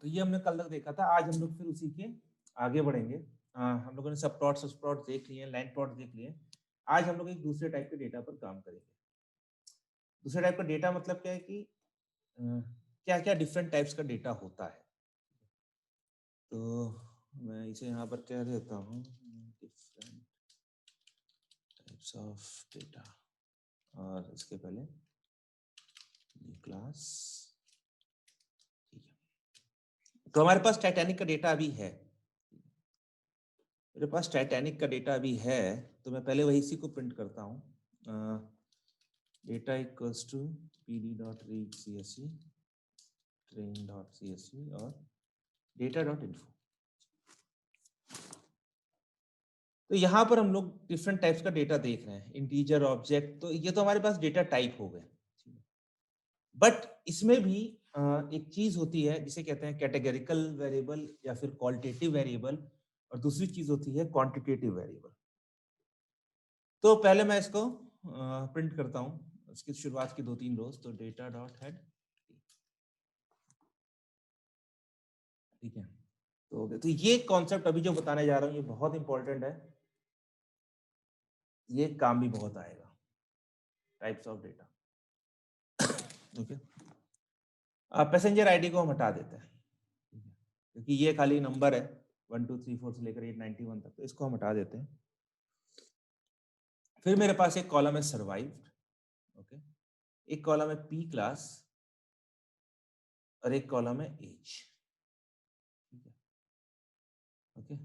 तो ये हमने कल तक देखा था। आज हम लोग फिर उसी के आगे बढ़ेंगे। हम लोगों ने सब प्लॉट सब प्लॉट देख लिए, लाइन प्लॉट देख लिए। आज हम लोग एक दूसरे टाइप के डेटा पर काम करेंगे। दूसरे टाइप का डेटा मतलब क्या है कि क्या क्या डिफरेंट टाइप्स का डेटा होता है। तो मैं इसे यहाँ पर कह देता हूँ डिफरेंट टाइप्स ऑफ डेटा, और इसके पहले क्लास। ठीक है, तो हमारे पास टाइटैनिक का डेटा अभी है। मेरे पास टाइटैनिक का डेटा अभी है, तो मैं पहले वही इसी को प्रिंट करता हूँ। Data equals to pd dot read csv train dot csv और डेटा डॉट इन्फो। तो यहाँ पर हम लोग डिफरेंट टाइप्स का डेटा देख रहे हैं, इंटीजर, ऑब्जेक्ट। तो ये तो हमारे पास डेटा टाइप हो गए, बट इसमें भी एक चीज होती है जिसे कहते हैं कैटेगरिकल वेरिएबल या फिर क्वालिटेटिव वेरिएबल, और दूसरी चीज होती है क्वांटिटेटिव वेरिएबल। तो पहले मैं इसको प्रिंट करता हूँ, इसकी शुरुआत की 2-3 रोज। तो डेटा डॉट हेड, ठीक है। तो ये कॉन्सेप्ट अभी जो बताने जा रहा हूँ ये बहुत इंपॉर्टेंट है, ये काम भी बहुत आएगा। Types of data, okay. Passenger ID को हम हटा देते हैं, क्योंकि ये खाली नंबर है 1 2 3 4 से लेकर 891 तक, तो इसको हम हटा देते हैं। फिर मेरे पास एक कॉलम है सर्वाइव्ड, ओके। एक कॉलम है पी क्लास और एक कॉलम है एज, ठीक है, ओके।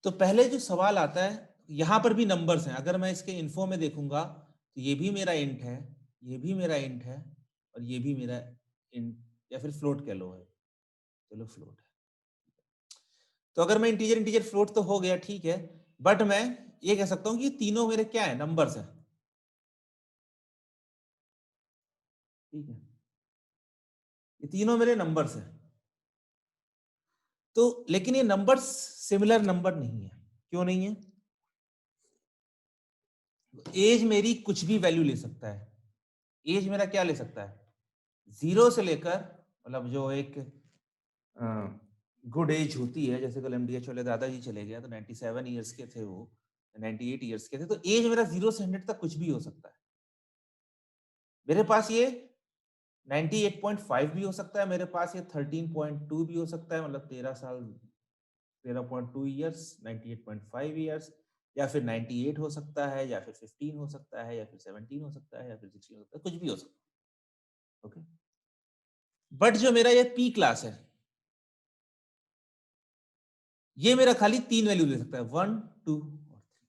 तो पहले जो सवाल आता है, यहां पर भी नंबर्स हैं। अगर मैं इसके इन्फो में देखूंगा तो ये भी मेरा इंट है, ये भी मेरा इंट है, और ये भी मेरा इंट या फिर फ्लोट कह लो है। चलो फ्लोट है। तो अगर मैं इंटीजर इंटीजर फ्लोट तो हो गया, ठीक है, बट मैं ये कह सकता हूं कि तीनों मेरे क्या है, नंबर्स हैं, ठीक है। ये तीनों मेरे नंबर्स हैं। तो लेकिन ये नंबर्स सिमिलर नंबर नहीं है। क्यों नहीं है? एज मेरी कुछ भी वैल्यू ले सकता है। एज मेरा क्या ले सकता है, 0 से लेकर, मतलब जो एक गुड एज होती है, जैसे कल एमडीएच वाले दादाजी चले गए तो 97 ईयर्स के थे वो, 98 ईयर्स के थे। तो एज मेरा 0 से 100 तक कुछ भी हो सकता है। मेरे पास ये 98.5 भी हो सकता है, मेरे पास ये 13.2 भी हो सकता है, मतलब 13 साल, 13.2 ईयर्स, 98.5 ईयर्स, या फिर 98 हो सकता है, या फिर 15 हो सकता है, या फिर 17 हो सकता है, या फिर 16 हो सकता है, कुछ भी हो सकता है, ओके। बट जो मेरा ये पी क्लास है, ये मेरा खाली 3 वैल्यू ले सकता है, 1 2 और 3।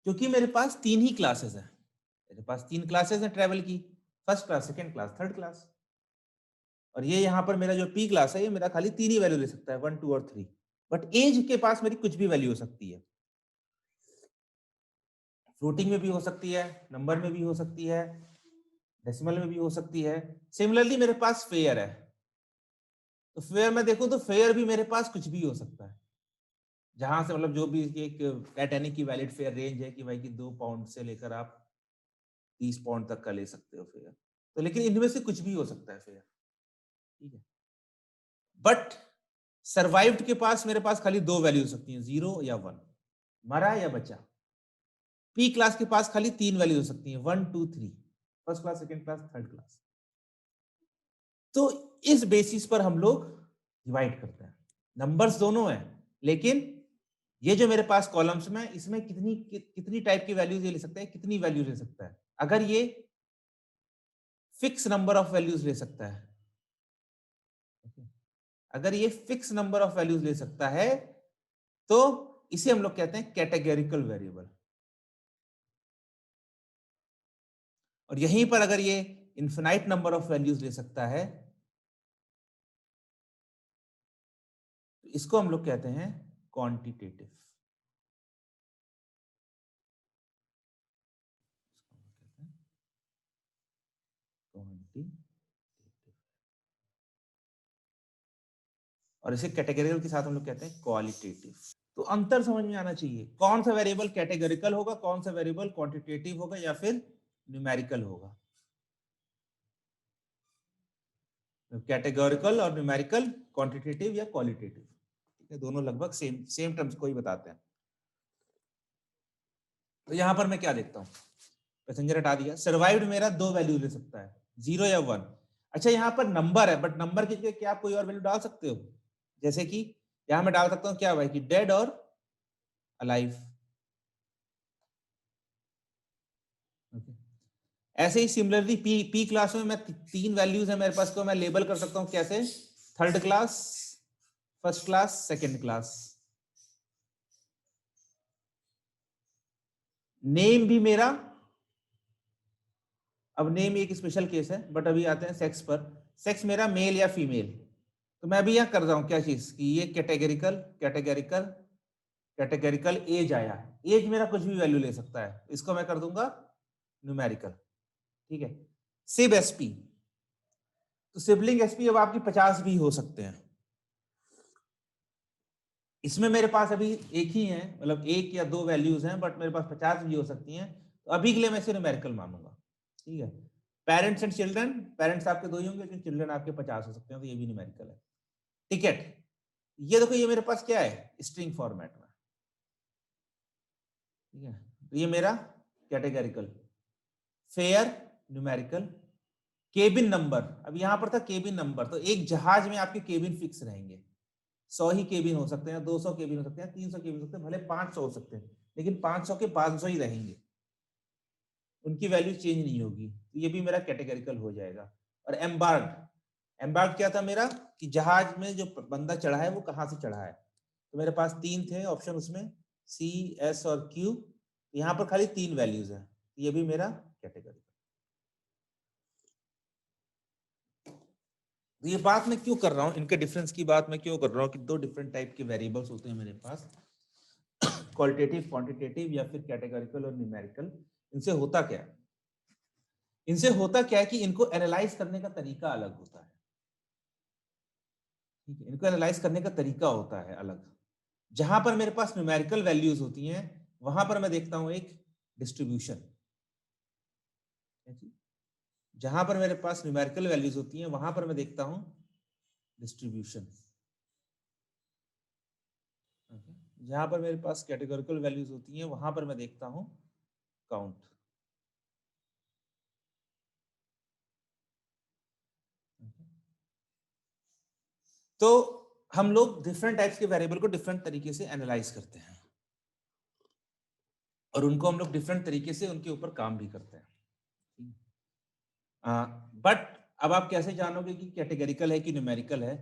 क्योंकि मेरे पास 3 ही क्लासेस है, मेरे पास 3 क्लासेस है ट्रेवल की, first class, second class, third class. और ये यहाँ पर मेरा जो पी क्लास है, ये मेरा खाली 3 ही वैल्यू ले सकता है, 1 2 और 3। बट एज के पास मेरी कुछ भी वैल्यू हो सकती है, फ्लोटिंग में भी हो सकती है, नंबर में भी हो सकती है, डेसिमल में भी हो सकती है। सिमिलरली मेरे पास फेयर है, तो फेयर में देखो तो फेयर भी मेरे पास कुछ भी हो सकता है, जहां से मतलब जो भी एक टाइटैनिक की वैलिड फेयर रेंज है कि भाई कि 2 पाउंड से लेकर आप 30 पाउंड तक का ले सकते हो फेयर। तो लेकिन इनमें से कुछ भी हो सकता है फेयर, ठीक है। बट सर्वाइव्ड के पास मेरे पास खाली 2 वैल्यू हो सकती हैं, 0 या 1, मरा या बचा। पी क्लास के पास खाली 3 वैल्यू हो सकती हैं, 1 2 3, first class, second class, third class. तो इस बेसिस पर हम लोग डिवाइड करते हैं। नंबर्स दोनों हैं, लेकिन ये जो मेरे पास कॉलम्स में, इसमें कितनी टाइप की वैल्यूज ये ले सकता है, कितनी वैल्यूज ले सकता है। अगर ये फिक्स नंबर ऑफ वैल्यूज ले सकता है, अगर ये फिक्स नंबर ऑफ वैल्यूज ले सकता है, तो इसे हम लोग कहते हैं कैटेगरिकल वेरिएबल। और यहीं पर अगर ये इन्फिनाइट नंबर ऑफ वैल्यूज ले सकता है, तो इसको हम लोग कहते हैं क्वांटिटेटिव। और इसे कैटेगरिकल के साथ हम लोग कहते हैं क्वालिटेटिव। तो अंतर समझ में आना चाहिए, कौन सा वेरिएबल कैटेगोरिकल होगा, कौन सा वेरिएबल क्वांटिटेटिव होगा या फिर न्यूमेरिकल होगा। कैटेगोरिकल और न्यूमेरिकल, क्वांटिटेटिव या क्वालिटेटिव, ठीक है, दोनों लगभग सेम टर्म्स को ही बताते हैं। तो यहां पर मैं क्या देखता हूं, पैसेंजर हटा दिया, सर्वाइव्ड मेरा दो वैल्यू ले सकता है, 0 या 1। अच्छा यहाँ पर नंबर है, बट नंबर की जगह क्या आप कोई और वैल्यू डाल सकते हो, जैसे कि यहां मैं डाल सकता हूं क्या भाई कि डेड और अलाइव। ऐसे ही सिमिलरली पी क्लास में मैं तीन वैल्यूज है मेरे पास, को मैं लेबल कर सकता हूं कैसे, third class, first class, second class. Name भी मेरा, अब नेम एक स्पेशल केस है, बट अभी आते हैं सेक्स पर। सेक्स मेरा मेल या फीमेल, तो मैं अभी यहां कर रहा हूं क्या चीज कि ये कैटेगरिकल कैटेगरिकल कैटेगरिकल एज आया, एज मेरा कुछ भी वैल्यू ले सकता है, इसको मैं कर दूंगा न्यूमेरिकल, ठीक है। सिब एसपी, तो सिबलिंग एसपी अब आपकी 50 भी हो सकते हैं, इसमें मेरे पास अभी एक ही है, मतलब एक या दो वैल्यूज हैं, बट मेरे पास 50 भी हो सकती हैं, तो अभी के लिए मैं इसे न्यूमेरिकल मानूंगा, ठीक है। पेरेंट्स एंड चिल्ड्रन, पेरेंट्स आपके दो ही होंगे लेकिन चिल्ड्रन आपके 50 हो सकते हैं, तो ये भी न्यूमेरिकल है। टिकट, ये देखो ये मेरे पास क्या है, स्ट्रिंग फॉर्मेट में, ठीक है, तो ये मेरा categorical. Fair numerical. Cabin number, अब यहां पर था केबिन नंबर, तो एक जहाज में आपके केबिन फिक्स रहेंगे, 100 ही केबिन हो सकते हैं, 200 केबिन हो सकते हैं, 300 केबिन हो सकते हैं, भले 500 हो सकते हैं, लेकिन 500 के 500 ही रहेंगे, उनकी वैल्यू चेंज नहीं होगी, तो ये भी मेरा कैटेगरिकल हो जाएगा। और एम्बार्ड, एम्बार्ड क्या था मेरा कि जहाज में जो बंदा चढ़ा है वो कहाँ से चढ़ा है, तो मेरे पास तीन थे ऑप्शन उसमें, सी, एस और क्यू, यहाँ पर खाली तीन वैल्यूज है, ये भी मेरा कैटेगरी। ये बात मैं क्यों कर रहा हूँ, इनके डिफरेंस की बात मैं क्यों कर रहा हूँ कि दो डिफरेंट टाइप के वेरिएबल्स होते हैं मेरे पास, क्वालिटेटिव क्वांटिटेटिव या फिर कैटेगरिकल और न्यूमेरिकल। इनसे होता क्या है, इनसे होता क्या है कि इनको एनालाइज करने का तरीका अलग होता है, ठीक है, इनको एनालाइज करने का तरीका होता है अलग। जहां पर मेरे पास न्यूमेरिकल वैल्यूज होती हैं वहां पर मैं देखता हूं एक डिस्ट्रीब्यूशन, जहां पर मेरे पास न्यूमेरिकल वैल्यूज होती हैं वहां पर मैं देखता हूं डिस्ट्रीब्यूशन, जहां पर मेरे पास कैटेगोरिकल वैल्यूज होती हैं वहां पर मैं देखता हूं काउंट। तो हम लोग डिफरेंट टाइप्स के वेरिएबल को डिफरेंट तरीके से एनालाइज करते हैं और उनको हम लोग डिफरेंट तरीके से उनके ऊपर काम भी करते हैं, बट अब आप कैसे जानोगे कि कैटेगरिकल है कि न्यूमेरिकल है,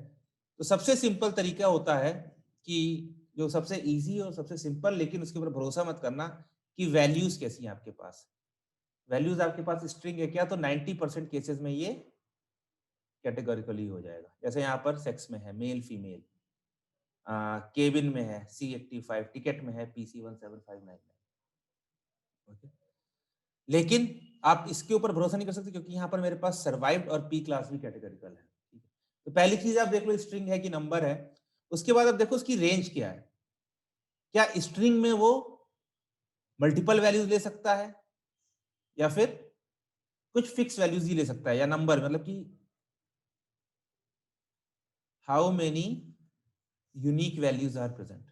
तो सबसे सिंपल तरीका होता है कि जो सबसे इजी और सबसे सिंपल, लेकिन उसके ऊपर भरोसा मत करना कि वैल्यूज कैसी हैं आपके पास, वैल्यूज आपके पास स्ट्रिंग है क्या, तो 90% केसेस में ये कैटेगोरिकली हो जाएगा, जैसे यहाँ पर सेक्स में है मेल फीमेल, केबिन में है C85, टिकट में है PC1759, लेकिन आप इसके ऊपर भरोसा नहीं कर सकते क्योंकि यहाँ पर मेरे पास सर्वाइव्ड और पी क्लास भी कैटेगरिकल है, ठीक है। तो पहली चीज आप देख लो स्ट्रिंग है कि नंबर है, उसके बाद आप देखो उसकी रेंज क्या है, क्या स्ट्रिंग में वो मल्टीपल वैल्यूज ले सकता है या फिर कुछ फिक्स वैल्यूज ही ले सकता है, या नंबर मतलब कि how many unique values are present.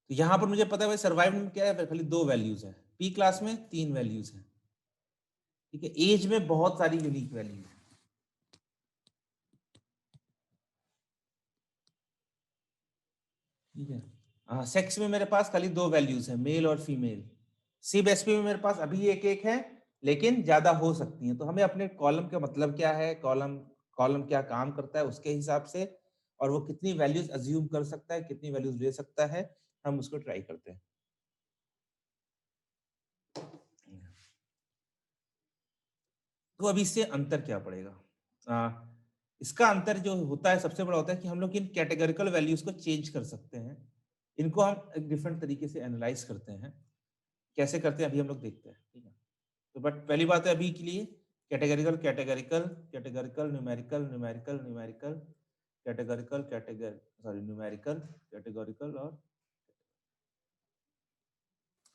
तो यहां पर मुझे पता है भाई सर्वाइव में क्या है, खाली दो वैल्यूज है, पी क्लास में तीन वैल्यूज है, ठीक है, एज में बहुत सारी यूनिक वैल्यूज है, ठीक है। सेक्स में मेरे पास खाली दो वैल्यूज है मेल और फीमेल, सीबीएसपी में मेरे पास अभी एक एक है लेकिन ज्यादा हो सकती हैं, तो हमें अपने कॉलम का मतलब क्या है, कॉलम कॉलम क्या काम करता है उसके हिसाब से, और वो कितनी वैल्यूज अज्यूम कर सकता है, कितनी वैल्यूज ले सकता है, हम उसको ट्राई करते हैं। तो अभी इससे अंतर क्या पड़ेगा, इसका अंतर जो होता है सबसे बड़ा होता है कि हम लोग इन कैटेगरिकल वैल्यूज को चेंज कर सकते हैं, इनको हम एक डिफरेंट तरीके से एनालाइज करते हैं, कैसे करते हैं अभी हम लोग देखते हैं, ठीक है। तो बट पहली बात है अभी के लिए categorical categorical categorical numerical numerical numerical categorical numerical categorical. और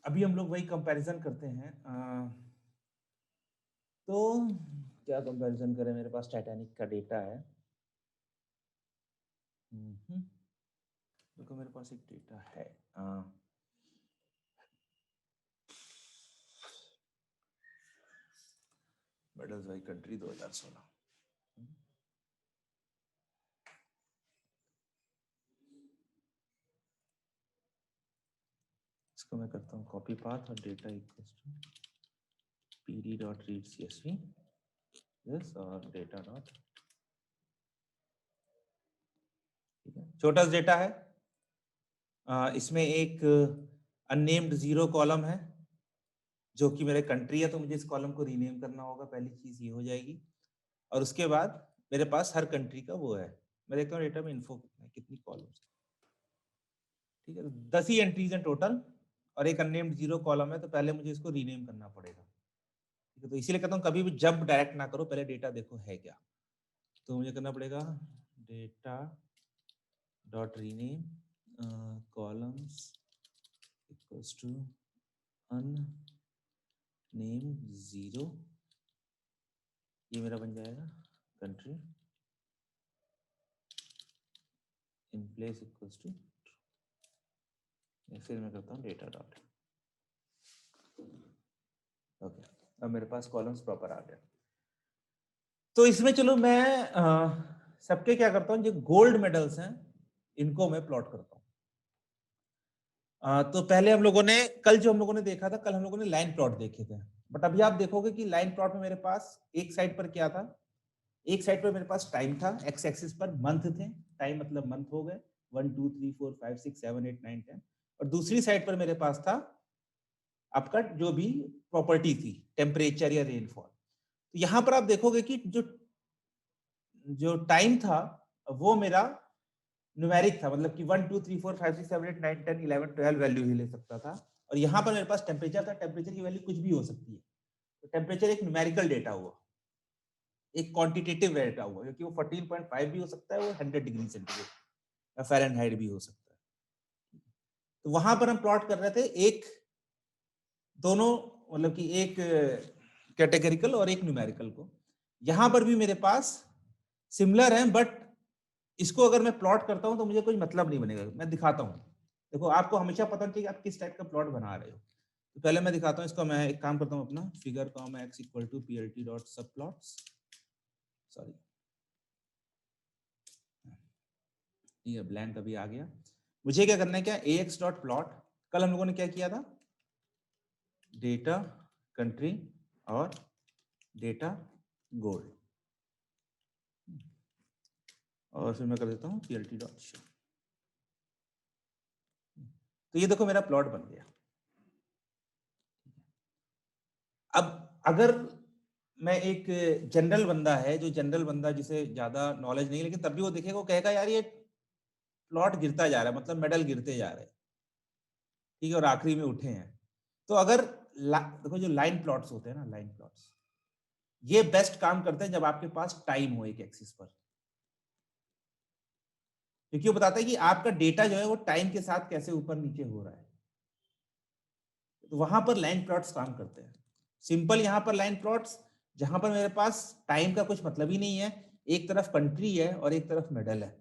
अभी हम लोग वही कंपैरिजन करते हैं। तो क्या कंपैरिजन करें, मेरे पास टाइटैनिक का डेटा है। देखो मेरे पास एक डेटा है, मेडल्स बाय कंट्री 2016। इसको मैं करता हूँ कॉपी पाथ और data equals to pd.read.csv yes और डेटा डॉट, ठीक है, छोटा सा डेटा है। इसमें एक अननेम्ड 0 कॉलम है जो कि मेरे कंट्री है, तो मुझे इस कॉलम को रीनेम करना होगा, पहली चीज ये हो जाएगी। और उसके बाद मेरे पास हर कंट्री का वो है, मैं देखता हूँ डेटा में इन्फो कितना है, कितनी कॉलम्स, ठीक है, 10 ही एंट्रीज हैं टोटल और एक अननेम्ड 0 कॉलम है, तो पहले मुझे इसको रीनेम करना पड़ेगा, ठीक है। तो इसीलिए कहता हूँ कभी भी जब डायरेक्ट ना करो, पहले डेटा देखो है क्या। तो मुझे करना पड़ेगा data dot rename columns equals to unnamed 0, ये मेरा बन जाएगा country in place equals to, फिर मैं करता हूँ डेटा डॉट। ओके, अब मेरे पास कॉलम्स प्रॉपर आ गया। तो इसमें चलो मैं सबके क्या करता हूँ, जो गोल्ड मेडल्स हैं इनको मैं प्लॉट करता हूँ। तो पहले हम लोगों ने कल जो हम लोगों ने देखा था, कल हम लोगों ने लाइन प्लॉट देखे थे, बट अभी आप देखोगे कि लाइन प्लॉट में मेरे पास एक साइड पर क्या था, एक साइड पर मेरे पास टाइम था, एक्स एक्सिस पर मंथ थे, टाइम मतलब मंथ हो गए 1 2 3 4 5 6 7 8 9 10, और दूसरी साइड पर मेरे पास था आपका जो भी प्रॉपर्टी थी, टेम्परेचर या रेनफॉल। तो यहां पर आप देखोगे कि जो टाइम था वो मेरा न्यूमेरिक था, मतलब कि 1 2 3 4 5 6 7 8 9 10 11 12 वैल्यू ही ले सकता था। और यहाँ पर मेरे पास टेम्परेचर था, टेम्परेचर की वैल्यू कुछ भी हो सकती है, तो टेम्परेचर एक न्यूमेरिकल डेटा हुआ, एक क्वांटिटेटिव डेटा हुआ, क्योंकि वो 14.5 भी हो सकता है, वो 100 डिग्री सेंटीग्रेड या फ़ारेनहाइट भी हो सकता है। तो वहां पर हम प्लॉट कर रहे थे एक, दोनों, मतलब कि एक कैटेगरिकल और एक न्यूमेरिकल को। यहां पर भी मेरे पास सिमिलर है, बट इसको अगर मैं प्लॉट करता हूं तो मुझे कोई मतलब नहीं बनेगा। मैं दिखाता हूं, देखो आपको हमेशा पता चाहिए आप किस टाइप का प्लॉट बना रहे हो। तो पहले मैं दिखाता हूं इसको, मैं एक काम करता हूं, अपना figure comma x equal to plt dot subplots, sorry ये ब्लैंक अभी आ गया। मुझे क्या करना है, क्या ax डॉट प्लॉट, कल हम लोगों ने क्या किया था, डेटा कंट्री और डेटा गोल्ड, और फिर मैं कर देता हूँ plt डॉट शो। तो ये देखो मेरा प्लॉट बन गया। अब अगर मैं एक जनरल बंदा है, जो जनरल बंदा जिसे ज्यादा नॉलेज नहीं, लेकिन तब भी वो देखेगा, वो कहेगा यार ये प्लॉट गिरता जा रहा है, मतलब मेडल गिरते जा रहे हैं, ठीक है, और आखिरी में उठे हैं। तो अगर देखो जो लाइन प्लॉट्स होते हैं ना, लाइन प्लॉट्स ये बेस्ट काम करते हैं जब आपके पास टाइम हो एक एक्सिस पर, क्योंकि वो बताता है कि आपका डेटा जो है वो टाइम के साथ कैसे ऊपर नीचे हो रहा है। तो वहां पर लाइन प्लॉट्स काम करते हैं। सिंपल यहां पर लाइन प्लॉट्स, जहां पर मेरे पास टाइम का कुछ मतलब ही नहीं है, एक तरफ कंट्री है और एक तरफ मेडल है।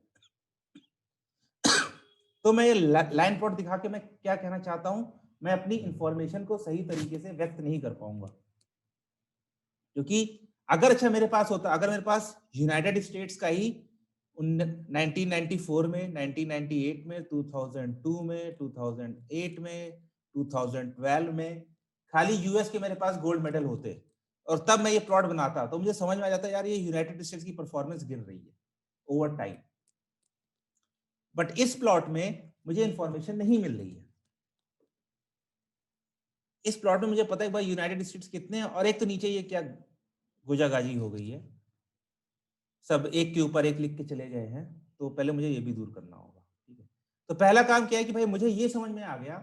तो मैं ये लाइन प्लॉट दिखा के मैं क्या कहना चाहता हूं, मैं अपनी इंफॉर्मेशन को सही तरीके से व्यक्त नहीं कर पाऊंगा। क्योंकि अगर अच्छा मेरे पास होता, अगर मेरे पास यूनाइटेड स्टेट्स का ही 1994 में, 1998 में, 2002 में, 2008 में, 2012 में खाली यूएस के मेरे पास गोल्ड मेडल होते और तब मैं ये प्लॉट बनाता, तो मुझे समझ में आ जाता यार ये यूनाइटेड स्टेट्स की परफॉर्मेंस गिर रही है ओवर टाइम। बट इस प्लॉट में मुझे इंफॉर्मेशन नहीं मिल रही है। इस प्लॉट में मुझे पता है भाई यूनाइटेड स्टेट्स कितने हैं, और एक तो नीचे ये क्या गुजागाजी हो गई है, सब एक के ऊपर एक लिख के चले गए हैं, तो पहले मुझे ये भी दूर करना होगा, ठीक है। तो पहला काम क्या है कि भाई मुझे ये समझ में आ गया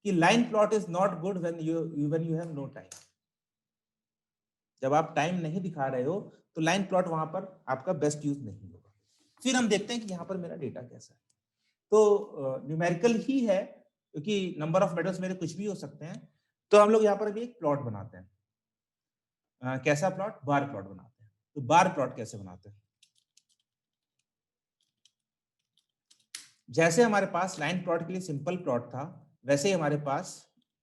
कि line plot is not good when you have no time. जब आप टाइम नहीं दिखा रहे हो तो लाइन प्लॉट वहां पर आपका बेस्ट यूज नहीं होगा। फिर हम देखते हैं कि यहाँ पर मेरा डेटा कैसा है। तो न्यूमेरिकल ही है क्योंकि नंबर ऑफ मेडल्स मेरे कुछ भी हो सकते हैं। तो हम लोग यहाँ पर भी एक प्लॉट बनाते हैं। कैसा प्लॉट? बार प्लॉट बनाते हैं। तो बार प्लॉट कैसे बनाते हैं? जैसे हमारे पास लाइन प्लॉट के लिए सिंपल प्लॉट था, वैसे ही हमारे पास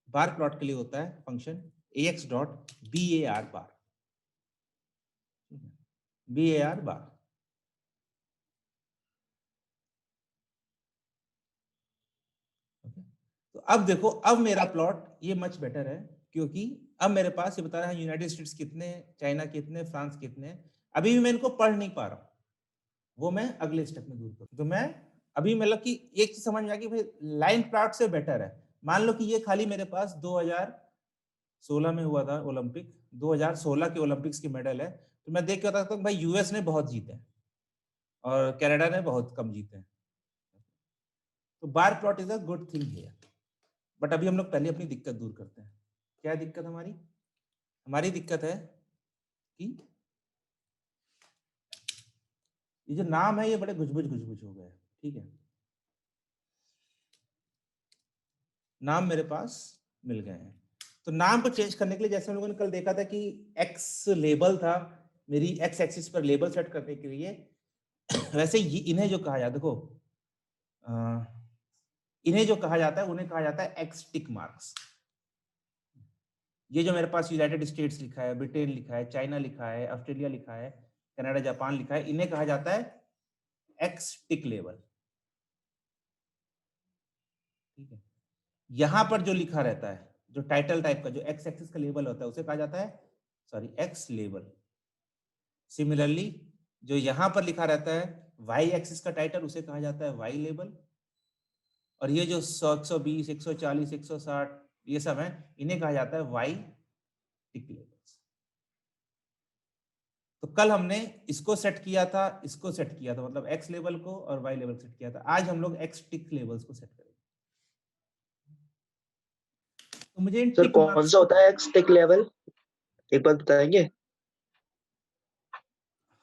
बार प्लॉट के लिए होता है फंक्शन ax डॉट bar बार, bar बार। तो अब देखो, अब मेरा प्लॉट ये मच बेटर है क्योंकि अब मेरे पास ये बता रहा है यूनाइटेड स्टेट्स कितने, चाइना कितने, फ्रांस कितने। अभी भी मैं इनको पढ़ नहीं पा रहा हूं, वो मैं अगले स्टेप में दूर करूं। तो मैं अभी मतलब कि एक चीज समझ में आ गई भाई, लाइन प्लॉट से बेटर है। मान लो कि ये खाली मेरे पास 2016 में हुआ था ओलंपिक, 2016 के ओलंपिक्स की मेडल है, तो मैं देख के बता सकता हूँ भाई यूएस ने बहुत जीते हैं और कनाडा ने बहुत कम जीते हैं। तो bar plot is a good thing here. But अभी हम लोग पहले अपनी दिक्कत दूर करते हैं। क्या दिक्कत हमारी? हमारी दिक्कत है कि ये जो नाम है ये बड़े घुसबुझ हो गए। ठीक है, नाम मेरे पास मिल गए हैं। तो नाम को चेंज करने के लिए, जैसे हम लोगों ने कल देखा था कि एक्स लेबल था मेरी एक्स एक्सिस पर लेबल सेट करने के लिए, वैसे ही इन्हें जो कहा जाता, देखो इन्हें जो कहा जाता है उन्हें कहा जाता है एक्स टिक मार्क्स। ये जो मेरे पास यूनाइटेड स्टेट्स लिखा है, ब्रिटेन लिखा है, चाइना लिखा है, ऑस्ट्रेलिया लिखा है, कनाडा जापान लिखा है, इन्हें कहा जाता है एक्स टिक लेबल। ठीक है, यहां पर जो लिखा रहता है, जो टाइटल टाइप का, जो एक्स एक्सिस का लेबल होता है, उसे कहा जाता है, सॉरी, एक्स लेबल। सिमिलरली जो यहां पर लिखा रहता है वाई एक्सिस का टाइटल, उसे कहा जाता है वाई लेबल। और ये जो 100, 120, 140, 160 ये सब है, इन्हें कहा जाता है वाई टिक लेबल्स। तो कल हमने इसको सेट किया था, इसको सेट किया था, मतलब एक्स लेवल को और वाई लेवल सेट किया था। आज हम लोग एक्स टिक लेवल्स को सेट करेंगे। तो मुझे इन सर टिक कौन मार्क्स सा को, होता है एक्स टिक लेवल, एक बार बताएंगे?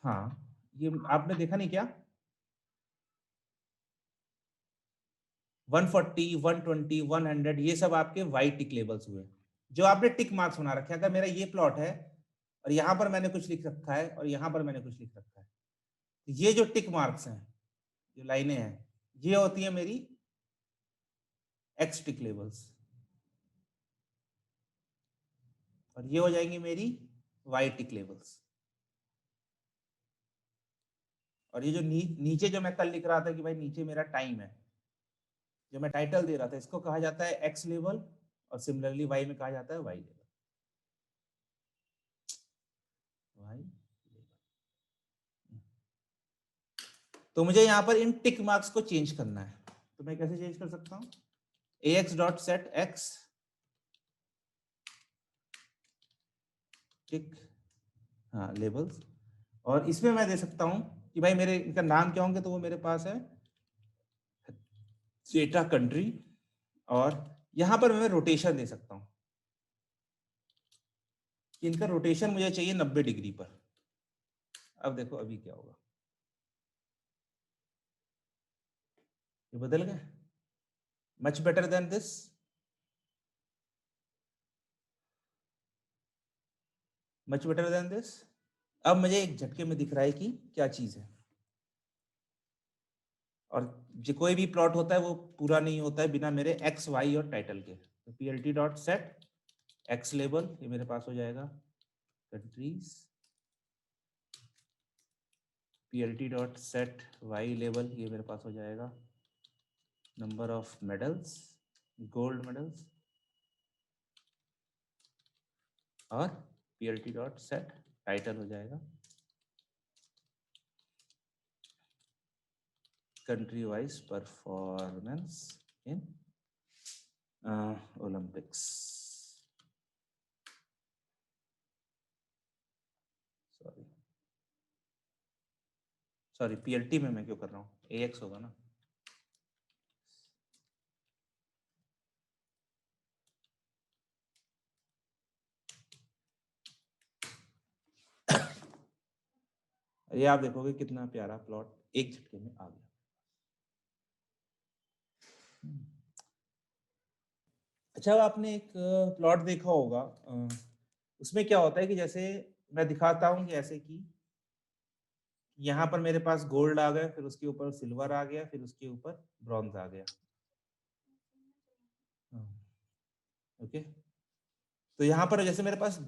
हाँ, ये आपने देखा नहीं क्या? 140, 120, 100 ये सब आपके वाई टिक लेवल्स हुए, जो आपने टिक मार्क्स बना रखे हैं। अगर मेरा ये प्लॉट है और यहां पर मैंने कुछ लिख रखा है और यहां पर मैंने कुछ लिख रखा है, तो ये जो टिक मार्क्स हैं, जो लाइनें हैं, ये होती है मेरी एक्स टिक लेवल्स, और ये हो जाएंगी मेरी वाई टिक लेवल्स। और ये जो नीचे जो मैं कल लिख रहा था कि भाई नीचे मेरा टाइम है, जो मैं टाइटल दे रहा था, इसको कहा जाता है एक्स लेवल, और सिमिलरली वाई में कहा जाता है वाई लेवल। वाई, तो मुझे यहाँ पर इन टिक मार्क्स को चेंज करना है। तो मैं कैसे चेंज कर सकता हूँ? ax डॉट सेट एक्स टिक, हाँ, लेबल्स। और इसमें मैं दे सकता हूँ कि भाई मेरे इनका नाम क्या होंगे, तो वो मेरे पास है डेटा कंट्री, और यहाँ पर मैं रोटेशन दे सकता हूँ कि इनका रोटेशन मुझे चाहिए 90 डिग्री पर। अब देखो अभी क्या होगा, ये बदल गए, much better than this. Much better than this. अब मुझे एक झटके में दिख रहा है कि क्या चीज है। और जो कोई भी प्लॉट होता है वो पूरा नहीं होता है बिना मेरे एक्स वाई और टाइटल के। तो plt dot set x label, ये मेरे पास हो जाएगा countries. plt dot set y label, ये मेरे पास हो जाएगा number of medals, gold medals. और plt डॉट सेट टाइटल हो जाएगा country wise performance in Olympics. Sorry sorry, PLT में मैं क्यों कर रहा हूँ, एएक्स होगा ना। ये आप देखोगे कितना प्यारा प्लॉट एक झटके में आ गया। अच्छा, आपने एक प्लॉट देखा होगा, उसमें क्या होता है कि जैसे मैं दिखाता हूँ कि ऐसे कि यहाँ पर मेरे पास गोल्ड आ गया, फिर उसके ऊपर सिल्वर आ गया, फिर उसके ऊपर ब्रॉन्ज आ गया। ओके, तो यहाँ पर जैसे मेरे पास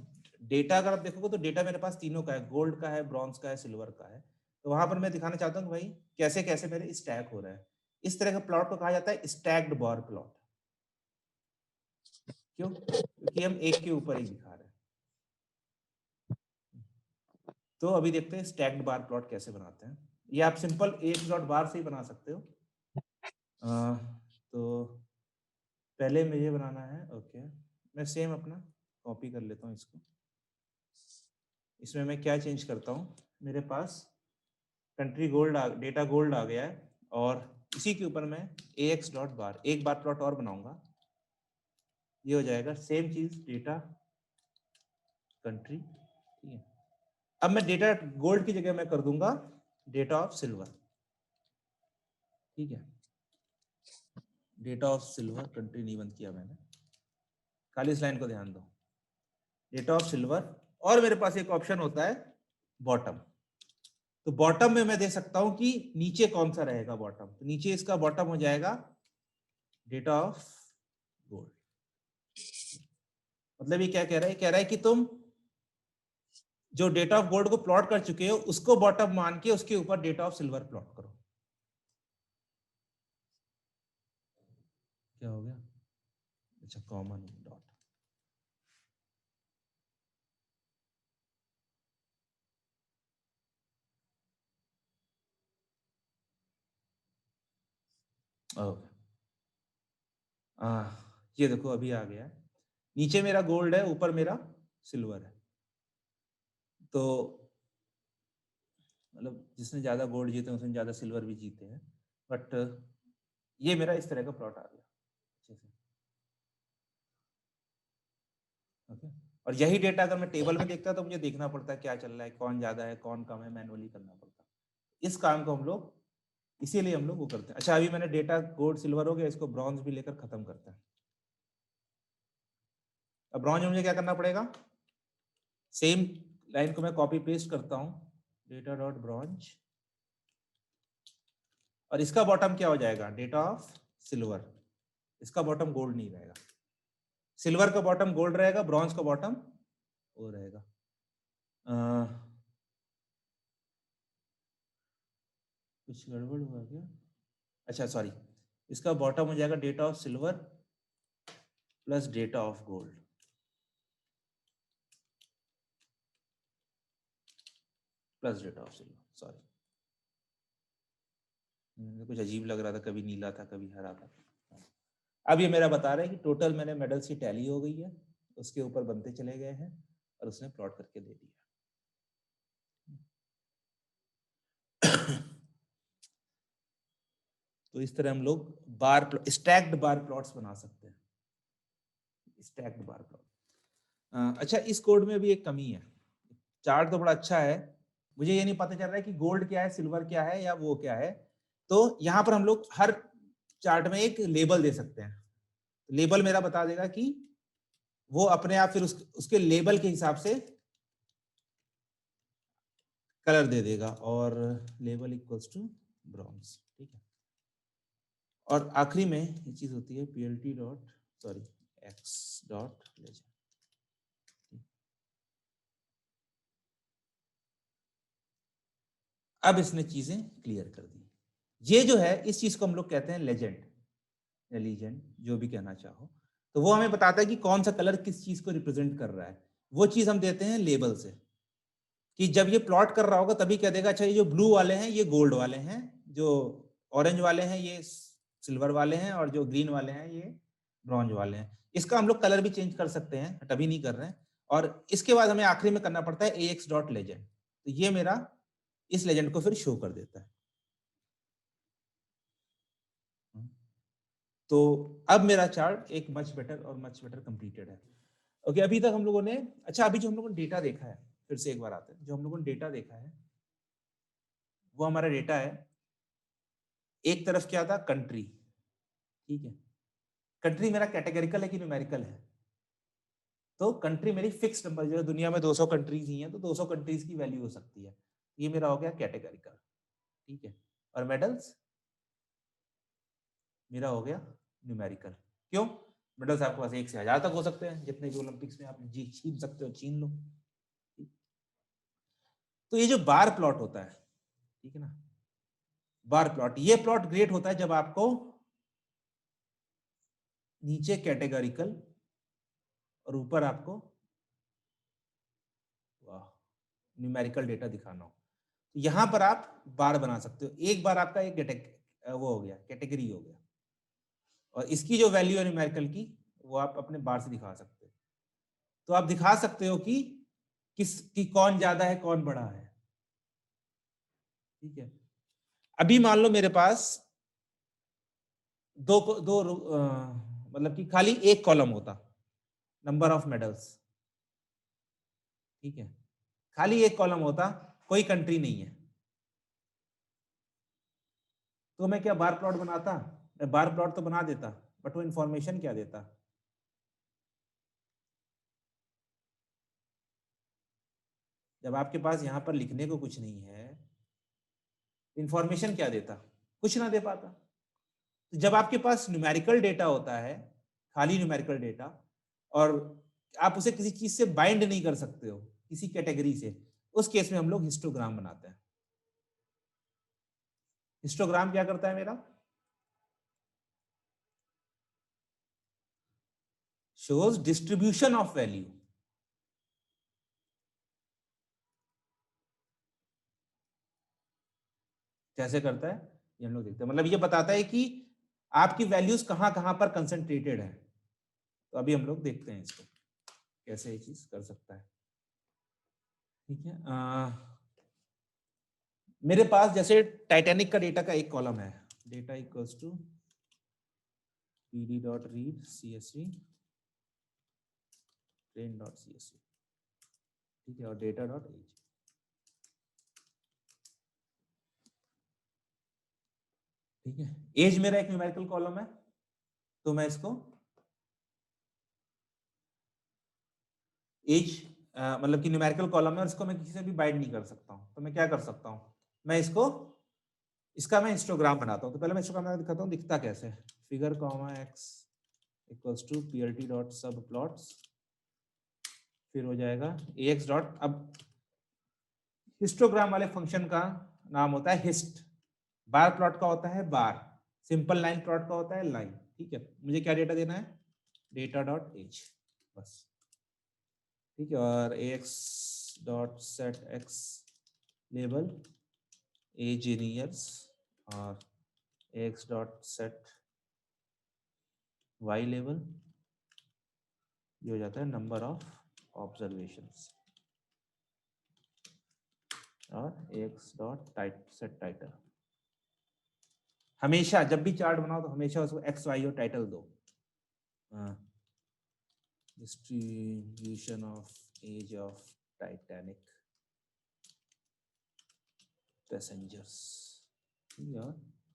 डेटा अगर आप देखोगे तो डेटा मेरे पास तीनों का है, गोल्ड का है, ब्रॉन्ज का है, सिल्वर का है। तो वहां पर मैं दिखाना चाहता हूँ कि भाई कैसे कैसे मेरे स्टैक हो रहा है। इस तरह का प्लॉट को कहा जाता है स्टैक्ड बार प्लॉट। क्यों? क्योंकि हम एक के ऊपर एक दिखा रहे हैं। तो अभी देखते हैं स्टैक्ड बार प्लॉट कैसे बनाते हैं। ये आप सिंपल एक डॉट बार से ही बना सकते हो। तो पहले मुझे बनाना है, ओके, मैं सेम अपना कॉपी कर लेता हूँ इसको। इसमें मैं क्या चेंज करता हूँ, मेरे पास कंट्री गोल्ड डेटा गोल्ड आ गया है, और इसी के ऊपर मैं ax डॉट बार एक बार प्लॉट और बनाऊंगा। ये हो जाएगा सेम चीज डेटा कंट्री, ठीक है। अब मैं डेटा गोल्ड की जगह मैं कर दूंगा डेटा ऑफ सिल्वर, ठीक है। डेटा ऑफ सिल्वर, कंट्री नहीं बंद किया मैंने, खाली इस लाइन को ध्यान दो, डेटा ऑफ सिल्वर। और मेरे पास एक ऑप्शन होता है बॉटम। तो बॉटम में मैं दे सकता हूं कि नीचे कौन सा रहेगा बॉटम, तो नीचे इसका बॉटम हो जाएगा डेटा ऑफ गोल्ड। मतलब ये क्या कह रहा है, कह रहा है कि तुम जो डेटा ऑफ गोल्ड को प्लॉट कर चुके हो उसको बॉटम मान के उसके ऊपर डेटा ऑफ सिल्वर प्लॉट करो। क्या हो गया? अच्छा, कॉमन डॉट। ओके, ये देखो अभी आ गया, नीचे मेरा गोल्ड है, ऊपर मेरा सिल्वर है। तो मतलब जिसने ज्यादा गोल्ड जीते हैं उसने ज्यादा सिल्वर भी जीते हैं, बट ये मेरा इस तरह का प्लॉट आ गया अच्छे से। ओके, और यही डेटा अगर मैं टेबल में देखता तो मुझे देखना पड़ता है क्या चल रहा है, कौन ज्यादा है कौन कम है, मैनुअली करना पड़ता। इस काम को हम लोग इसीलिए हम लोग वो करते हैं। अच्छा, अभी मैंने डेटा गोल्ड सिल्वर हो गया, इसको ब्रॉन्ज भी लेकर खत्म करते हैं। अब ब्रॉन्ज में मुझे क्या करना पड़ेगा, सेम लाइन को मैं कॉपी पेस्ट करता हूं, डेटा डॉट ब्रॉन्ज, और इसका बॉटम क्या हो जाएगा, डेटा ऑफ सिल्वर। इसका बॉटम गोल्ड नहीं रहेगा, सिल्वर का बॉटम गोल्ड रहेगा, ब्रॉन्ज का बॉटम वो रहेगा। कुछ गड़बड़ हुआ क्या? अच्छा सॉरी, इसका बॉटम हो जाएगा data of silver plus data of gold plus data of silver. Sorry, कुछ अजीब लग रहा था, कभी नीला था कभी हरा था। अब ये मेरा बता रहा है कि टोटल मैंने मेडल्स की टैली हो गई है, उसके ऊपर बनते चले गए हैं और उसने प्लॉट करके दे दिया। तो इस तरह हम लोग बार स्टैक्ड बार प्लॉट्स बना सकते हैं, स्टैक्ड बार प्लॉट। अच्छा, इस कोड में भी एक कमी है, चार्ट तो बड़ा अच्छा है, मुझे ये नहीं पता चल रहा है कि गोल्ड क्या है, सिल्वर क्या है, या वो क्या है। तो यहाँ पर हम लोग हर चार्ट में एक लेबल दे सकते हैं। लेबल मेरा बता देगा कि वो अपने आप फिर उसके लेबल के हिसाब से कलर दे देगा, और लेबल इक्वल्स टू ब्रॉन्ज, ठीक है। और आखिरी में ये चीज होती है plt dot sorry x dot legend. अब इसने चीजें क्लियर कर दी। ये जो है इस चीज को हम लोग कहते हैं लेजेंड या लीजेंड, जो भी कहना चाहो। तो वो हमें बताता है कि कौन सा कलर किस चीज को रिप्रेजेंट कर रहा है। वो चीज हम देते हैं लेबल से, कि जब ये प्लॉट कर रहा होगा तभी कह देगा अच्छा ये जो ब्लू वाले हैं ये गोल्ड वाले हैं, जो ऑरेंज वाले हैं ये सिल्वर वाले हैं, और जो ग्रीन वाले हैं ये ब्रॉन्ज वाले हैं। इसका हम लोग कलर भी चेंज कर सकते हैं, बट अभी नहीं कर रहे हैं। और इसके बाद हमें आखिरी में करना पड़ता है ax डॉट लेजेंड, तो ये मेरा इस लेजेंड को फिर शो कर देता है। तो अब मेरा चार्ट एक मच बेटर और मच बेटर कंप्लीटेड है। ओके, अभी तक हम लोगों ने, अच्छा अभी जो हम लोगों ने डेटा देखा है, फिर से एक बार आते हैं, जो हम लोगों ने डेटा देखा है वो हमारा डेटा है। एक तरफ क्या था, कंट्री, ठीक है। कंट्री मेरा कैटेगरिकल है कि न्यूमेरिकल है? तो कंट्री मेरी फिक्स नंबर, जो दुनिया में 200 कंट्रीज ही हैं, तो 200 कंट्रीज की वैल्यू हो सकती है। ये मेरा हो गया कैटेगरिकल, ठीक है। और मेडल्स मेरा हो गया न्यूमेरिकल। क्यों? मेडल्स आपके पास 1 से 1000 तक हो सकते हैं, जितने भी ओलंपिक्स में आप जी छीन सकते हो छीन लो। तो ये जो बार प्लॉट होता है, ठीक है ना, बार प्लॉट, ये प्लॉट ग्रेट होता है जब आपको नीचे कैटेगरिकल और ऊपर आपको न्यूमेरिकल डेटा दिखाना हो। तो यहां पर आप बार बना सकते हो। एक बार आपका एक वो हो गया, कैटेगरी हो गया, और इसकी जो वैल्यू है न्यूमेरिकल की, वो आप अपने बार से दिखा सकते हो। तो आप दिखा सकते हो कि किसकी कौन ज्यादा है कौन बड़ा है, ठीक है। अभी मान लो मेरे पास मतलब कि खाली एक कॉलम होता, नंबर ऑफ मेडल्स, ठीक है, खाली एक कॉलम होता, कोई कंट्री नहीं है, तो मैं क्या बार प्लॉट बनाता? मैं बार प्लॉट तो बना देता, बट वो इंफॉर्मेशन क्या देता? जब आपके पास यहां पर लिखने को कुछ नहीं है, इंफॉर्मेशन क्या देता? कुछ ना दे पाता। तो जब आपके पास न्यूमेरिकल डेटा होता है, खाली न्यूमेरिकल डेटा, और आप उसे किसी चीज से बाइंड नहीं कर सकते हो, किसी कैटेगरी से, उस केस में हम लोग हिस्टोग्राम बनाते हैं। हिस्टोग्राम क्या करता है मेरा? Shows distribution of value. कैसे करता है ये हम लोग देखते हैं। मतलब ये बताता है कि आपकी वैल्यूज कहां कहां पर कंसंट्रेटेड है। तो अभी हम लोग देखते हैं इसको कैसे ये चीज कर सकता है, ठीक है। मेरे पास जैसे टाइटैनिक का डेटा का एक कॉलम है, data equals to pd.read csv train.csv, ठीक है, और data.age, ठीक है। एज मेरा एक न्यूमेरिकल कॉलम है, तो मैं इसको एज मतलब कि न्यूमेरिकल कॉलम है, और इसको मैं किसी से भी बाइंड नहीं कर सकता हूं। तो मैं क्या कर सकता हूं, मैं इसका मैं हिस्टोग्राम बनाता हूं। तो पहले मैं हिस्टोग्राम दिखाता हूं दिखता कैसे है। Figure comma x equals to plt dot subplots, फिर हो जाएगा ax डॉट, अब हिस्टोग्राम वाले फंक्शन का नाम होता है हिस्ट, बार प्लॉट का होता है बार, सिंपल लाइन प्लॉट का होता है लाइन, ठीक है। मुझे क्या डेटा देना है? डेटा डॉट एज, बस, ठीक है। और ax dot set x label age in years, और ax dot set y label, ये हो जाता है नंबर ऑफ ऑब्जर्वेशंस, और ax डॉट सेट टाइटल। हमेशा जब भी चार्ट बनाओ तो हमेशा उसको एक्स वाई और टाइटल दो। Distribution of age of Titanic passengers,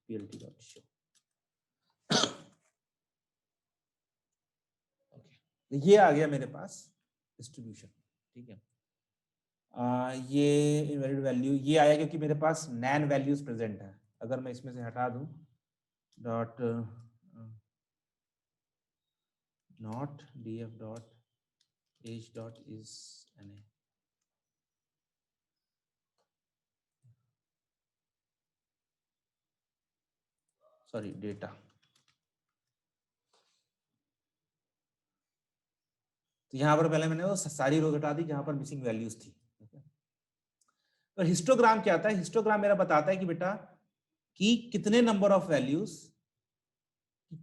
plt dot show. Okay, ये आ गया मेरे पास डिस्ट्रीब्यूशन, ठीक है। ये इनवैलिड वैल्यू ये आया क्योंकि मेरे पास नैन वैल्यूज प्रेजेंट है। अगर मैं इसमें से हटा दूं dot not df dot age dot is N A, sorry data, तो यहां पर पहले मैंने वो सारी रोज हटा दी जहां पर मिसिंग वैल्यूज थी। तो हिस्टोग्राम क्या आता है? हिस्टोग्राम मेरा बताता है कि बेटा कि कितने नंबर ऑफ वैल्यूज,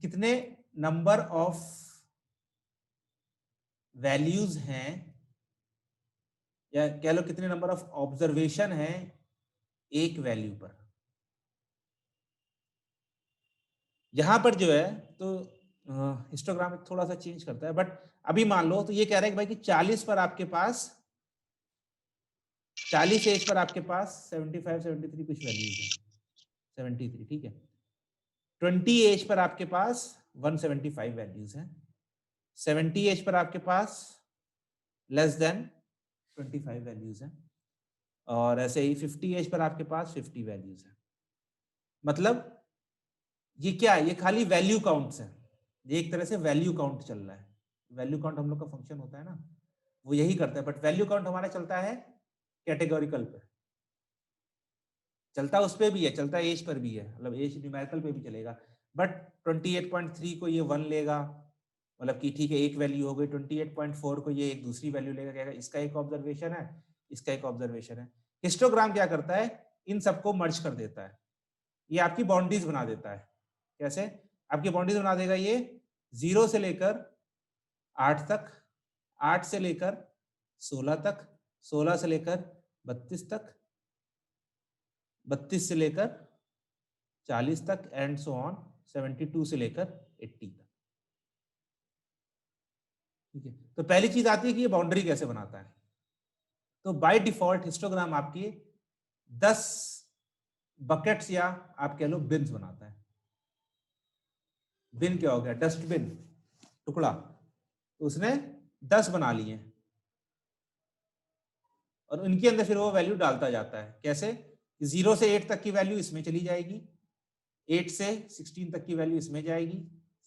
कितने नंबर ऑफ वैल्यूज हैं, या कह लो कितने नंबर ऑफ ऑब्जर्वेशन है एक वैल्यू पर। यहां पर जो है तो हिस्टोग्राम थोड़ा सा चेंज करता है, बट अभी मान लो तो ये कह रहा है कि भाई कि 40 पर आपके पास 40 एज पर आपके पास 75 73 कुछ वैल्यूज है, 73, ठीक है। 20 एज पर आपके पास 175 वैल्यूज हैं। 70 एज पर आपके पास लेस देन 25 वैल्यूज हैं। और ऐसे ही 50 एज पर आपके पास 50 वैल्यूज हैं। मतलब ये क्या है, ये खाली वैल्यू काउंट्स है, ये एक तरह से वैल्यू काउंट चल रहा है। वैल्यू काउंट हम लोग का फंक्शन होता है ना, वो यही करता है। बट वैल्यू काउंट हमारा चलता है कैटेगोरिकल पे, चलता उस पे भी है, चलता एज पर भी है, मतलब एज न्यूमेरिकल पे भी चलेगा। बट 28.3 को ये 1 लेगा, मतलब कि ठीक है एक वैल्यू हो गई। 28.4 को ये एक दूसरी वैल्यू लेगा, कहेगा इसका एक ऑब्जर्वेशन है, इसका एक ऑब्जर्वेशन है। हिस्टोग्राम क्या करता है, इन सबको मर्ज कर देता है, ये आपकी बाउंड्रीज बना देता है। कैसे आपकी बाउंड्रीज बना देगा, ये 0 से लेकर 8 तक, 8 से लेकर 16 तक, 16 से लेकर 32 तक, 32 से लेकर 40 तक, एंड सो ऑन 72 से लेकर 80 तक। ठीक है, तो पहली चीज आती है कि ये बाउंड्री कैसे बनाता है। तो बाय डिफॉल्ट हिस्टोग्राम आपकी 10 बकेट्स या आप कह लो बिन्स बनाता है। बिन क्या हो गया, डस्टबिन, टुकड़ा, तो उसने 10 बना लिए और उनके अंदर फिर वो वैल्यू डालता जाता है। कैसे, 0 से 8 तक की वैल्यू इसमें चली जाएगी, 8 से 16 तक की वैल्यू इसमें जाएगी,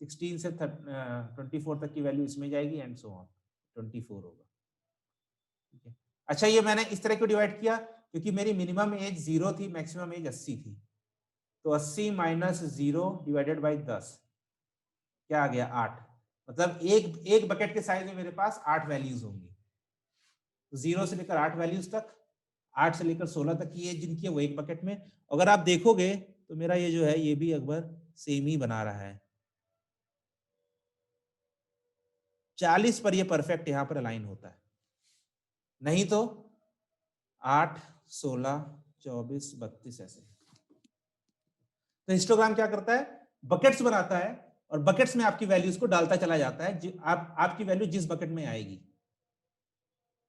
16 से 24 तक की वैल्यू इसमें जाएगी, एंड सो ऑन 24 होगा। ठीक है, अच्छा ये मैंने इस तरह क्यों डिवाइड किया, क्योंकि मेरी मिनिमम एज 0 थी, मैक्सिमम एज 80 थी। तो 80 माइनस 0 डिवाइडेड बाई 10 क्या आ गया, 8। मतलब एक बकेट के साइज में मेरे पास 8 वैल्यूज होंगी। तो 0 से लेकर 8 वैल्यूज तक, 8 से लेकर 16 तक की एज जिनकी है वो एक बकेट में। अगर आप देखोगे तो मेरा ये जो है ये भी अकबर सेम ही बना रहा है। 40 पर ये परफेक्ट यहां पर अलाइन होता है, नहीं तो 8 16 24 32 ऐसे। तो हिस्टोग्राम क्या करता है, बकेट्स बनाता है और बकेट्स में आपकी वैल्यूज को डालता चला जाता है, आपकी वैल्यू जिस बकेट में आएगी।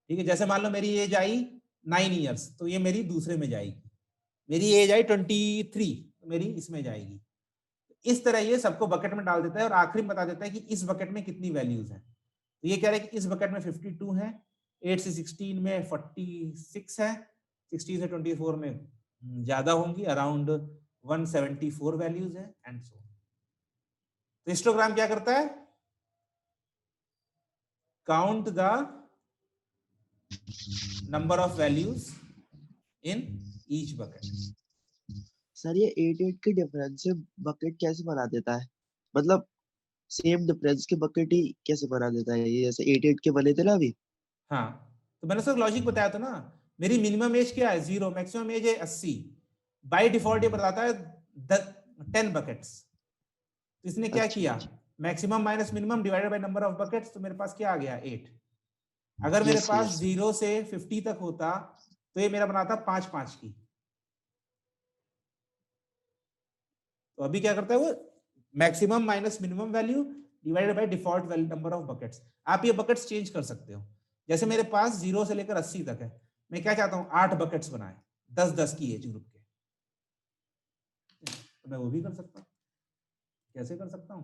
ठीक है, जैसे मान लो मेरी एज आई 9 ईयर्स, तो ये मेरी दूसरे में जाएगी। मेरी एज आई 23, तो मेरी इसमें जाएगी। इस तरह ये सबको बकेट में डाल देता है और आखिरी में बता देता है कि इस बकेट में कितनी वैल्यूज हैं। तो ये कह रहा है कि इस बकेट में 52 है, 8 से 16 में 46 है, 16 से 24 में ज्यादा होंगी, अराउंड 174 वैल्यूज है, एंड सो। तो हिस्टोग्राम क्या करता है, count the number of values in each bucket. Sir ये 8 के डिफरेंस से बकेट कैसे बना देता है, मतलब सेम डिफरेंस के बकेट ही कैसे बना देता है, ये जैसे 8 के बने थे ना अभी। हाँ, तो मैंने उसका लॉजिक बताया था ना, मेरी मिनिमम एज क्या है 0, मैक्सिमम एज है 80। बाय डिफॉल्ट ये बताता है 10 बकेट्स। तो इसने क्या अच्छा किया, अच्छा। Maximum minus minimum divided by number of buckets, तो मेरे पास क्या आ गया 8। अगर मेरे यस पास यस। 0 से 50 तक होता तो ये मेरा बनाता 5-5 की। तो अभी क्या करता है वो, maximum minus minimum value divided by default value number of buckets. आप ये बकेट्स चेंज कर सकते हो। जैसे मेरे पास 0 से लेकर 80 तक है, मैं क्या चाहता हूं 8 बकेट्स बनाए 10-10 की एज ग्रुप के, तो मैं वो भी कर सकता हूं। कैसे कर सकता हूं,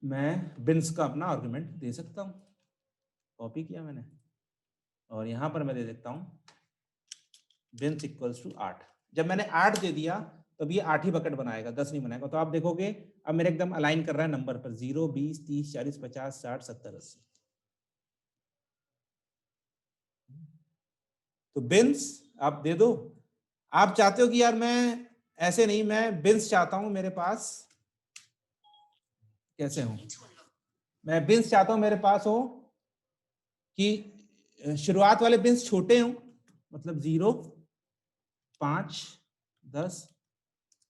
मैं बिन्स का अपना आर्गुमेंट दे सकता हूं, कॉपी किया मैंने और यहां पर मैं दे देता हूं बिन्स इक्वल्स टू 8। जब मैंने 8 दे दिया तो ये 8 ही बकेट बनाएगा, 10 नहीं बनाएगा। तो आप देखोगे अब मेरे एकदम अलाइन कर रहा है नंबर पर, 0 20 30 40 50 60 70 80। तो बिन्स आप दे दो। आप चाहते हो कि यार मैं ऐसे नहीं, मैं बिन्स चाहता हूं मेरे पास कैसे हो, मैं बिन्स चाहता हूं मेरे पास हो कि शुरुआत वाले बिन्स छोटे हों, मतलब 0 5 10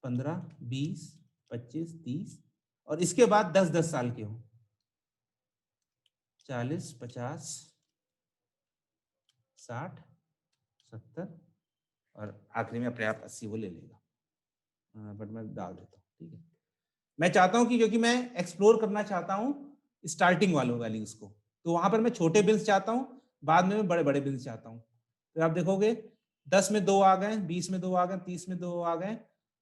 15 20 25 30, और इसके बाद 10-10 साल के हो, 40 50 60 70, और आखिरी में अपने आप 80 वो ले लेगा। बट मैं डाल देता हूँ, ठीक है। मैं चाहता हूं कि, क्योंकि मैं एक्सप्लोर करना चाहता हूं स्टार्टिंग वालों वैल्यूज को, तो वहां पर मैं छोटे बिन्स चाहता हूँ, बाद में मैं बड़े बड़े बिन्स चाहता हूँ। तो आप देखोगे 10 में 2 आ गए, 20 में 2 आ गए, 30 में 2 आ गए,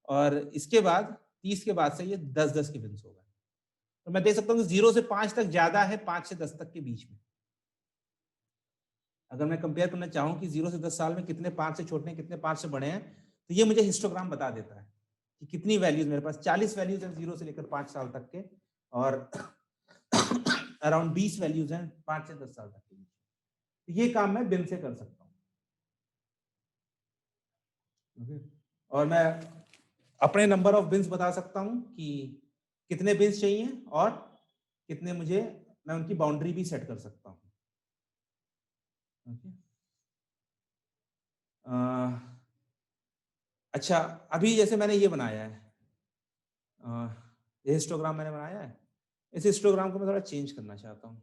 और इसके बाद 30 के बाद से ये 10-10 के बिन्स हो गए। तो मैं देख सकता हूँ कि 0 से 5 तक ज्यादा है 5 से 10 तक के बीच में। अगर मैं कंपेयर करना चाहूँ कि 0 से 10 साल में कितने 5 से छोटे हैं, कितने 5 से बड़े हैं, तो ये मुझे हिस्टोग्राम बता देता है कि कितनी वैल्यूज मेरे पास 40 वैल्यूज हैं 0 से लेकर 5 साल तक के, और अराउंड 20 वैल्यूज हैं 5 से 10 साल तक के बीच। तो ये काम मैं बिन से कर सकता हूँ। और मैं अपने नंबर ऑफ बिन्स बता सकता हूँ कि कितने बिन्स चाहिए और कितने मुझे, मैं उनकी बाउंड्री भी सेट कर सकता हूँ। अच्छा, अभी जैसे मैंने ये बनाया है, ये हिस्टोग्राम मैंने बनाया है, इस हिस्टोग्राम को मैं थोड़ा चेंज करना चाहता हूँ।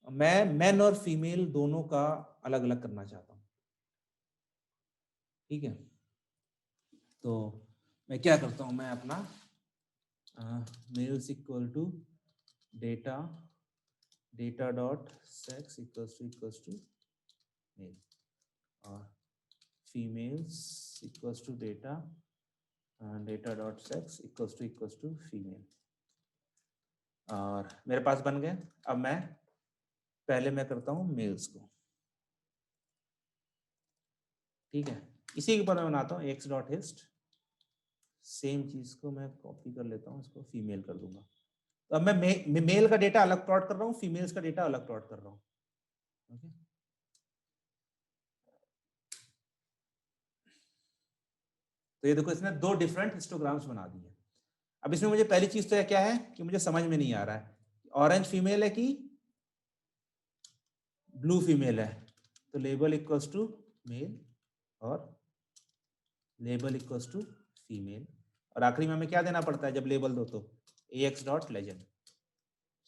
मैं मेन और फीमेल दोनों का अलग अलग करना चाहता हूँ। ठीक है, तो मैं क्या करता हूँ, मैं अपना males equal to data data dot sex equals to male, और females equals to data data dot sex equals to female, और मेरे पास बन गए। अब मैं पहले मैं करता हूँ मेल्स को। ठीक है, इसी के ऊपर मैं बनाता हूँ एक्स डॉट हिस्ट, सेम चीज को मैं कॉपी कर लेता हूँ, इसको फीमेल कर दूंगा। तो अब मैं मेल का डेटा अलग प्लॉट कर रहा हूँ, फीमेल्स का डेटा अलग प्लॉट कर रहा हूँ। ओके, तो ये देखो इसने 2 डिफरेंट हिस्टोग्राम्स बना दिए। अब इसमें मुझे पहली चीज तो क्या है कि मुझे समझ में नहीं आ रहा है ऑरेंज फीमेल है कि ब्लू फीमेल है। तो लेबल इक्वल्स टू मेल और लेबल इक्वल्स टू फीमेल, और आखिरी में हमें क्या देना पड़ता है जब लेबल दो, तो ax डॉट लेजेंड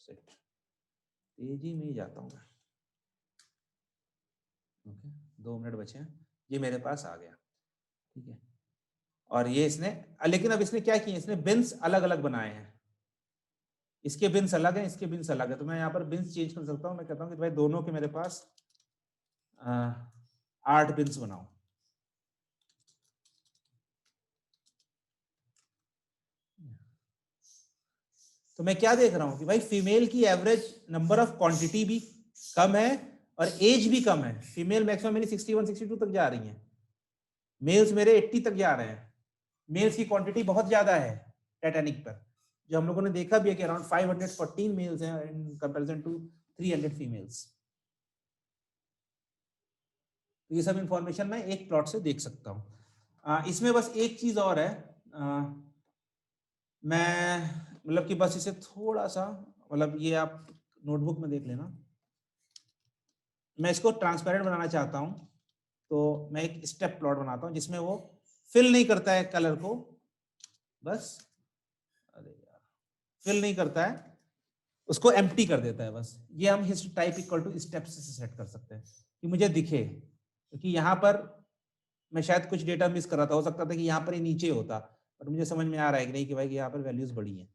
सेट। तेजी में ही जाता हूँ मैं। ओके, 2 मिनट बचे हैं, ये मेरे पास आ गया। ठीक है, और ये इसने, लेकिन अब इसने क्या किया, इसने बिन्स अलग अलग बनाए हैं, इसके बिन्स अलग हैं, इसके बिन्स अलग है। तो मैं यहाँ पर बिन्स चेंज कर सकता हूँ, मैं कहता हूँ कि भाई दोनों के मेरे पास 8 बिन्स बनाओ। तो मैं क्या देख रहा हूँ कि भाई फीमेल की एवरेज नंबर ऑफ क्वांटिटी भी कम है और एज भी कम है। फीमेल मैक्सिमम मेरी 61 62 तक जा रही हैं, मेल्स मेरे 80 तक जा रहे हैं। मेल्स की क्वांटिटी बहुत ज्यादा है टाइटैनिक पर, जो हम लोगों ने देखा भी है कि अराउंड 514 मेल्स हैं इन कंपैरिजन टू 300 फीमेल्स। तो ये सब इंफॉर्मेशन मैं एक प्लॉट से देख सकता हूँ। इसमें बस एक चीज और है, मैं मतलब कि बस इसे थोड़ा सा, मतलब ये आप नोटबुक में देख लेना, मैं इसको ट्रांसपेरेंट बनाना चाहता हूँ। तो मैं एक स्टेप प्लॉट बनाता हूँ जिसमें वो फिल नहीं करता है कलर को, बस अरे यार फिल नहीं करता है, उसको एम्प्टी कर देता है बस। ये हम hist type equal to steps से सेट कर सकते हैं कि मुझे दिखे, क्योंकि यहाँ पर मैं शायद कुछ डेटा मिस कर रहा था, हो सकता था कि यहाँ पर ही नीचे होता, पर मुझे समझ में आ रहा है कि नहीं कि भाई यहाँ पर वैल्यूज बड़ी हैं।